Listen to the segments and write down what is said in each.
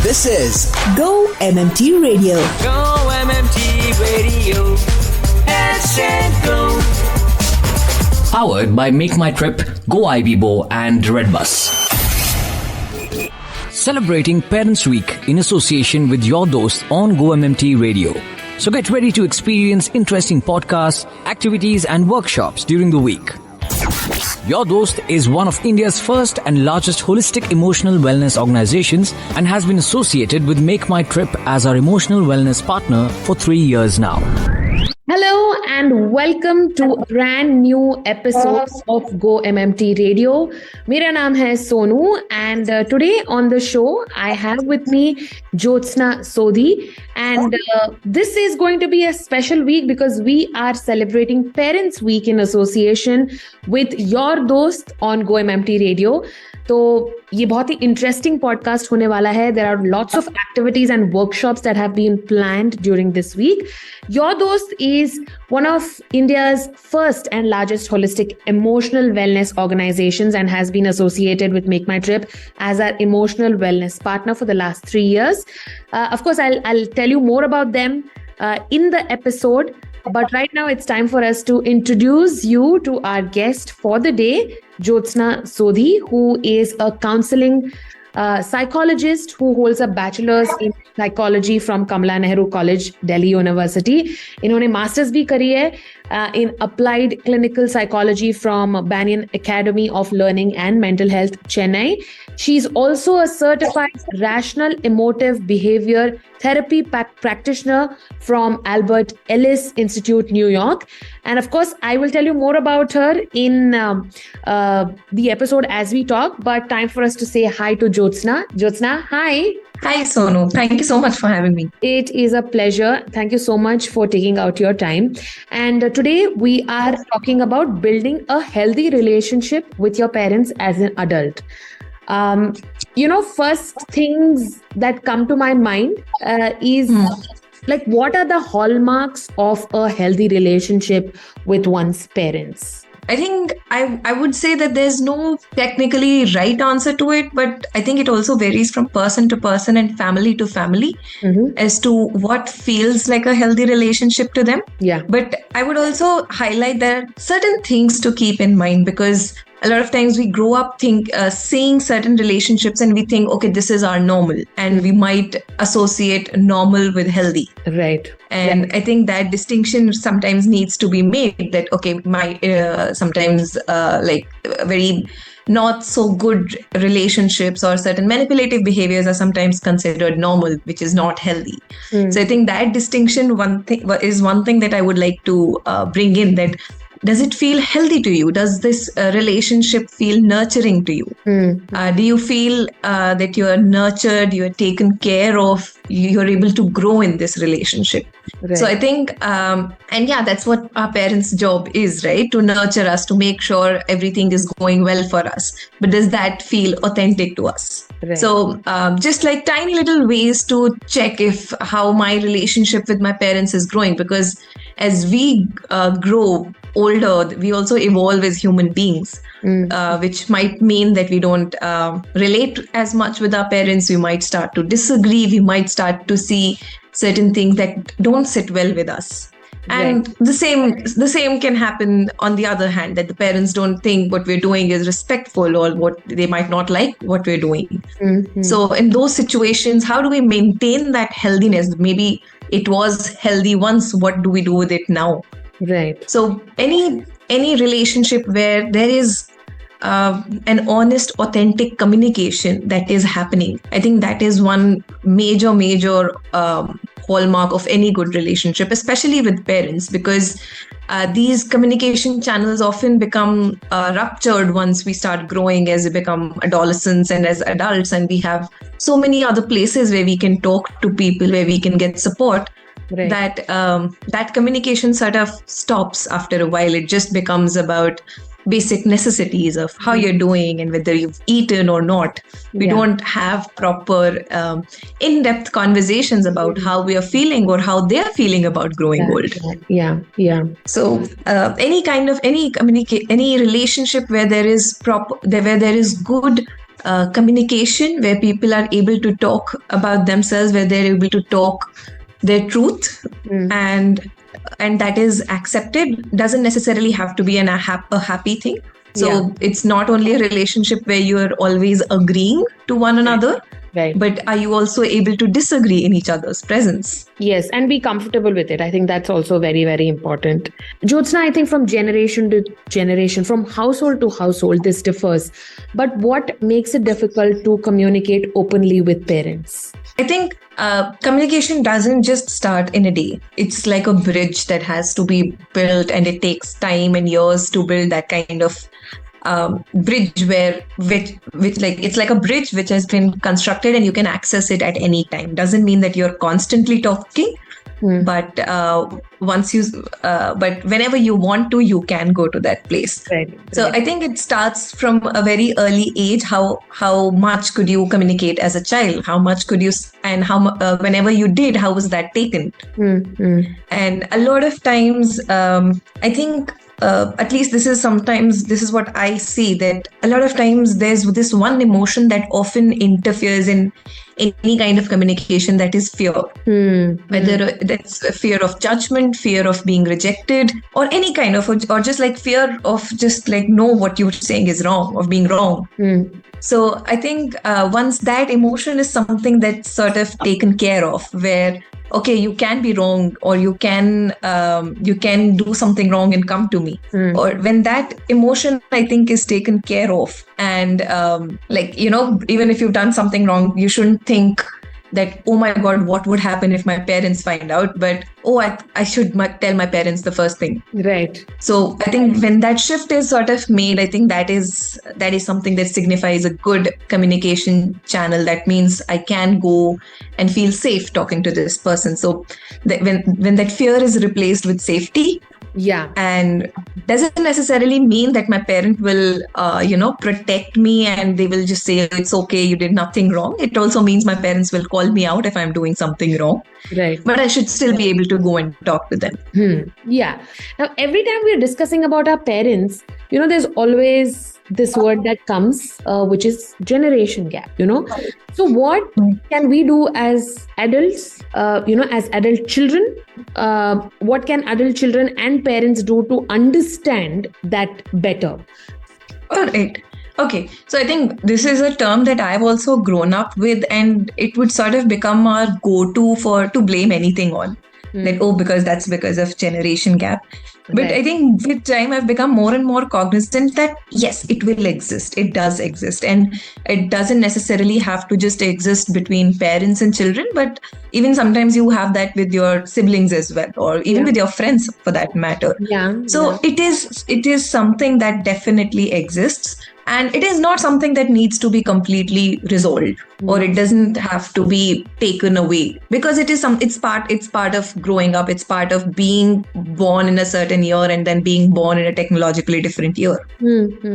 This is Go-MMT Radio. Go-MMT Radio. Let's go. Powered by Make My Trip, Go-IBBO and Redbus. Celebrating Parents Week in association with your Dost on Go-MMT Radio. So get ready to experience interesting podcasts, activities and workshops during the week. Your Dost is one of India's first and largest holistic emotional wellness organizations and has been associated with Make My Trip as our emotional wellness partner for 3 years now. Hello and welcome to a brand new episode of Go-MMT Radio. मेरा नाम है Sonu and today on the show I have with me Jyotsna Sodhi and this is going to be a special week because we are celebrating Parents Week in association with your Dost on Go-MMT Radio. तो ये बहुत ही interesting podcast होने वाला है. There are lots of activities and workshops that have been planned during this week. Your Dost is one of India's first and largest holistic emotional wellness organizations and has been associated with Make My Trip as our emotional wellness partner for the last 3 years. Of course, I'll tell you more about them in the episode. But right now it's time for us to introduce you to our guest for the day, Jyotsna Sodhi, who is a counseling psychologist who holds a bachelor's in psychology from Kamala Nehru College, Delhi University. इन्होंने masters भी करी है in applied clinical psychology from Banyan Academy of Learning and Mental Health, Chennai. She's also a certified rational emotive behavior therapy practitioner from Albert Ellis Institute, New York. And of course, I will tell you more about her in the episode as we talk, but time for us to say hi to Jyotsna. Jyotsna, hi. Hi, Sonu. Thank you so much for having me. It is a pleasure. Thank you so much for taking out your time. And today we are talking about building a healthy relationship with your parents as an adult. First things that come to my mind is like, what are the hallmarks of a healthy relationship with one's parents? I think I would say that there's no technically right answer to it, but I think it also varies from person to person and family to family as to what feels like a healthy relationship to them. Yeah. But I would also highlight there are certain things to keep in mind because a lot of times we grow up seeing certain relationships and we think, okay, this is our normal, and we might associate normal with healthy. Right. And I think that distinction sometimes needs to be made that, okay, sometimes like very not so good relationships or certain manipulative behaviors are sometimes considered normal, which is not healthy. So I think that distinction is one thing that I would like to bring in, that does it feel healthy to you? Does this relationship feel nurturing to you? Do you feel that you are nurtured, you are taken care of, you're able to grow in this relationship? Right. So I think, that's what our parents' job is, right? To nurture us, to make sure everything is going well for us. But does that feel authentic to us? Right. So just like tiny little ways to check how my relationship with my parents is growing, because as we grow older, we also evolve as human beings, which might mean that we don't relate as much with our parents. We might start to disagree. We might start to see certain things that don't sit well with us. And the same can happen on the other hand, that the parents don't think what we're doing is respectful, or what they might not like what we're doing. So in those situations, how do we maintain that healthiness? Maybe it was healthy once. What do we do with it now? Right. So any relationship where there is an honest, authentic communication that is happening, I think that is one major hallmark of any good relationship, especially with parents, because these communication channels often become ruptured once we start growing, as we become adolescents and as adults, and we have so many other places where we can talk to people, where we can get support. Right. That communication sort of stops after a while. It just becomes about basic necessities of how you're doing and whether you've eaten or not. We don't have proper in-depth conversations about how we are feeling or how they're feeling about growing old. Yeah. So any relationship where there is good communication where people are able to talk about themselves, where they're able to talk their truth, and that is accepted. Doesn't necessarily have to be a happy thing. So it's not only a relationship where you're always agreeing to one another, Right. but are you also able to disagree in each other's presence? Yes, and be comfortable with it. I think that's also very, very important. Jyotsna, I think from generation to generation, from household to household, this differs. But what makes it difficult to communicate openly with parents? I think communication doesn't just start in a day. It's like a bridge that has to be built, and it takes time and years to build that kind of bridge which like it's like a bridge which has been constructed and you can access it at any time. Doesn't mean that you're constantly talking, but but whenever you want to, you can go to that place. Right. So I think it starts from a very early age. How much could you communicate as a child? How much could you, and whenever you did, how was that taken? And a lot of times, I think. At least this is what I see, that a lot of times there's this one emotion that often interferes in any kind of communication, that is fear. Whether that's a fear of judgment, fear of being rejected, or any kind of, or just like fear of just like know what you're saying is wrong, of being wrong. So I think once that emotion is something that's sort of taken care of, where okay, you can be wrong, or you can do something wrong and come to me. Or when that emotion, I think, is taken care of, and even if you've done something wrong, you shouldn't think that, oh my God, what would happen if my parents find out? But I should tell my parents the first thing. Right. So I think when that shift is sort of made, I think that is something that signifies a good communication channel. That means I can go and feel safe talking to this person. So when that fear is replaced with safety. Yeah. And doesn't necessarily mean that my parent will, protect me and they will just say, it's okay, you did nothing wrong. It also means my parents will call me out if I'm doing something wrong. Right. But I should still be able to go and talk to them. Yeah. Now, every time we're discussing about our parents, there's always this word that comes, which is generation gap, So what can we do as adults, as adult children? What can adult children and parents do to understand that better? All right. Okay. So I think this is a term that I've also grown up with, and it would sort of become our go-to to blame anything on. Because that's because of generation gap. But Right. I think with time, I've become more and more cognizant that yes, it will exist. It does exist. And it doesn't necessarily have to just exist between parents and children, but even sometimes you have that with your siblings as well, or even with your friends for that matter. Yeah. So it is something that definitely exists. And it is not something that needs to be completely resolved, or it doesn't have to be taken away, because it's part of growing up. It's part of being born in a certain year and then being born in a technologically different year.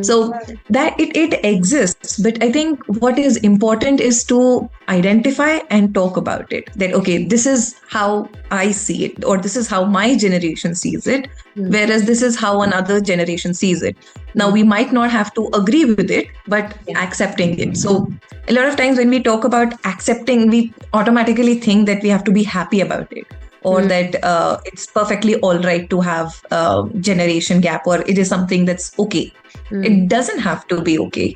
So that it exists. But I think what is important is to identify and talk about it. That, okay, this is how I see it, or this is how my generation sees it, whereas this is how another generation sees it. Now, we might not have to agree with it, but accepting it. So a lot of times when we talk about accepting, we automatically think that we have to be happy about it, or that it's perfectly all right to have generation gap, or it is something that's okay. It doesn't have to be okay.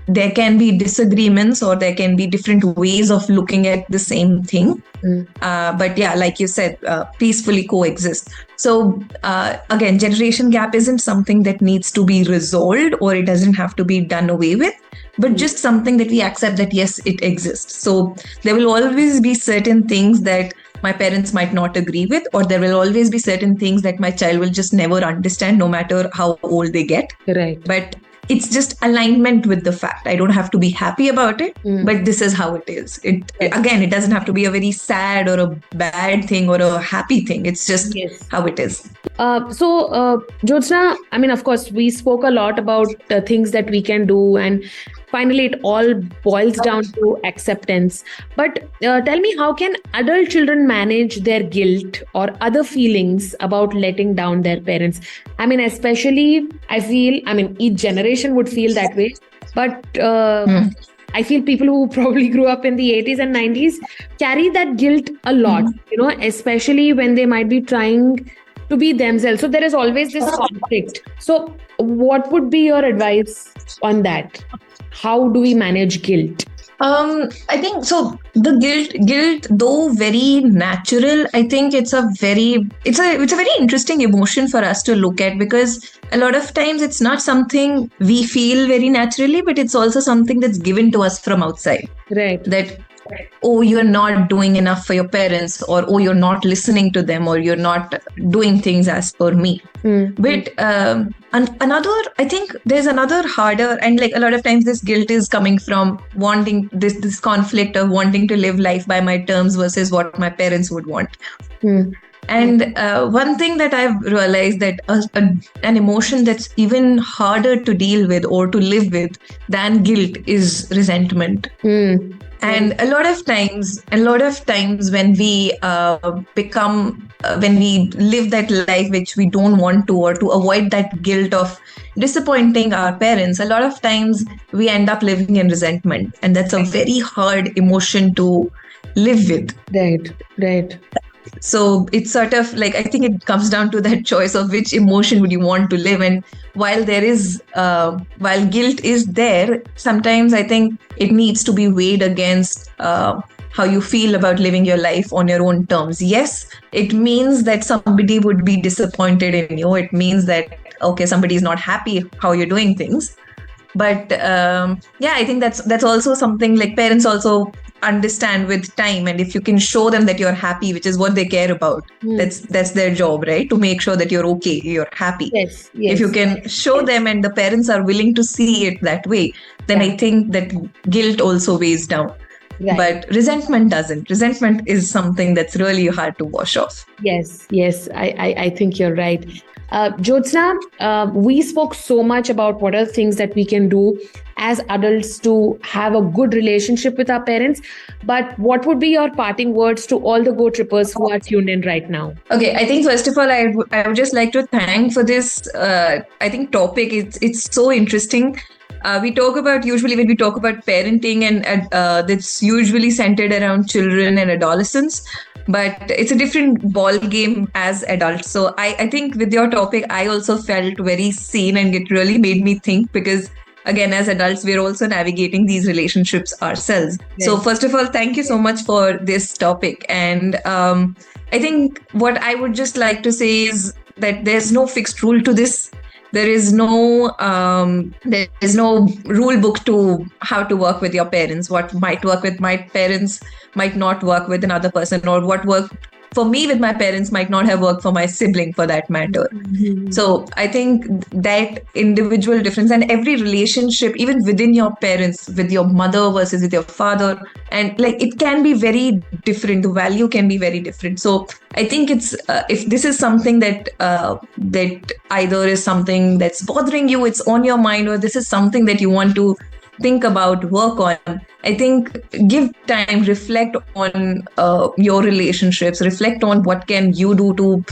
There can be disagreements, or there can be different ways of looking at the same thing. But yeah, like you said, peacefully coexist. So again, generation gap isn't something that needs to be resolved, or it doesn't have to be done away with, but just something that we accept that yes, it exists. So there will always be certain things that my parents might not agree with, or there will always be certain things that my child will just never understand, no matter how old they get. Right. But it's just alignment with the fact. I don't have to be happy about it, but this is how it is. Again, it doesn't have to be a very sad or a bad thing or a happy thing. It's just how it is. So, Jyotsna, I mean, of course, we spoke a lot about things that we can do, and finally, it all boils down to acceptance. But tell me, how can adult children manage their guilt or other feelings about letting down their parents? I mean, especially, I feel, each generation would feel that way. But I feel people who probably grew up in the 80s and 90s carry that guilt a lot, especially when they might be trying to be themselves. So there is always this conflict. So what would be your advice on that? How do we manage guilt? I think so. The guilt, though very natural, I think it's a very interesting emotion for us to look at, because a lot of times it's not something we feel very naturally, but it's also something that's given to us from outside. Right. That, oh, you're not doing enough for your parents, or oh, you're not listening to them, or you're not doing things as per me. But I think there's another harder, and like a lot of times this guilt is coming from wanting this conflict of wanting to live life by my terms versus what my parents would want. And one thing that I've realized, that an emotion that's even harder to deal with or to live with than guilt is resentment. And a lot of times when we when we live that life which we don't want to, or to avoid that guilt of disappointing our parents, a lot of times we end up living in resentment. And that's a very hard emotion to live with. Right. So it's sort of like, I think it comes down to that choice of which emotion would you want to live. And while guilt is there, sometimes I think it needs to be weighed against how you feel about living your life on your own terms. Yes, it means that somebody would be disappointed in you. It means that, okay, somebody is not happy how you're doing things. But I think that's also something like parents also understand with time. And if you can show them that you're happy, which is what they care about, that's their job, right? To make sure that you're okay, you're happy. Yes. If you can show them and the parents are willing to see it that way, then I think that guilt also weighs down. Right. But resentment doesn't. Resentment is something that's really hard to wash off. Yes, I think you're right. Jyotsna, we spoke so much about what are things that we can do as adults to have a good relationship with our parents. But what would be your parting words to all the Go Trippers who are tuned in right now? Okay, I think first of all, I would just like to thank for this, topic. It's so interesting. Usually when we talk about parenting, and that's usually centered around children and adolescents, but it's a different ball game as adults. So I think with your topic, I also felt very seen, and it really made me think, because again, as adults, we're also navigating these relationships ourselves. Yes. So first of all, thank you so much for this topic. And I think what I would just like to say is that there's no fixed rule to this. There is no rule book to how to work with your parents. What might work with my parents might not work with another person, or what worked for me with my parents might not have worked for my sibling, for that matter. Mm-hmm. So I think that individual difference, and every relationship, even within your parents, with your mother versus with your father, and like it can be very different. The value can be very different. So I think it's if this is something that either is something that's bothering you, it's on your mind, or this is something that you want to think about, work on, I think give time, reflect on your relationships, reflect on what can you do to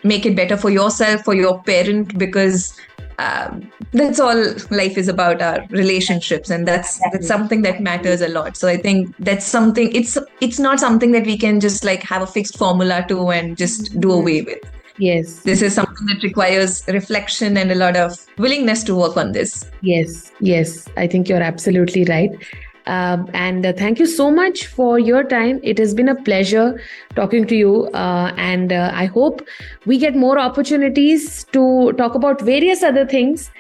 make it better for yourself, for your parent, because that's all life is about, our relationships, and that's something that matters a lot. So I think that's something, it's not something that we can just like have a fixed formula to and just do away with. Yes. This is something that requires reflection and a lot of willingness to work on this. Yes. I think you're absolutely right. And thank you so much for your time. It has been a pleasure talking to you. And I hope we get more opportunities to talk about various other things,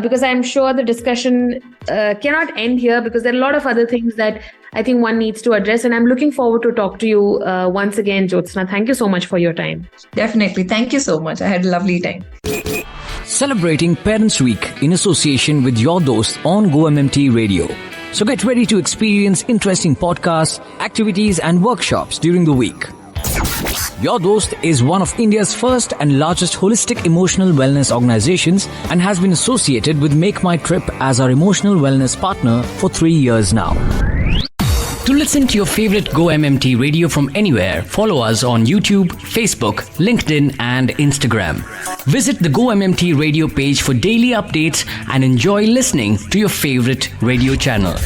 because I'm sure the discussion cannot end here, because there are a lot of other things that I think one needs to address. And I'm looking forward to talk to you once again, Jyotsna. Thank you so much for your time. Definitely. Thank you so much. I had a lovely time. Celebrating Parents Week in association with your dost on GO-MMT Radio. So get ready to experience interesting podcasts, activities and workshops during the week. Your Dost is one of India's first and largest holistic emotional wellness organizations and has been associated with Make My Trip as our emotional wellness partner for 3 years now. To listen to your favorite Go-MMT radio from anywhere, follow us on YouTube, Facebook, LinkedIn and Instagram. Visit the Go-MMT radio page for daily updates and enjoy listening to your favorite radio channel.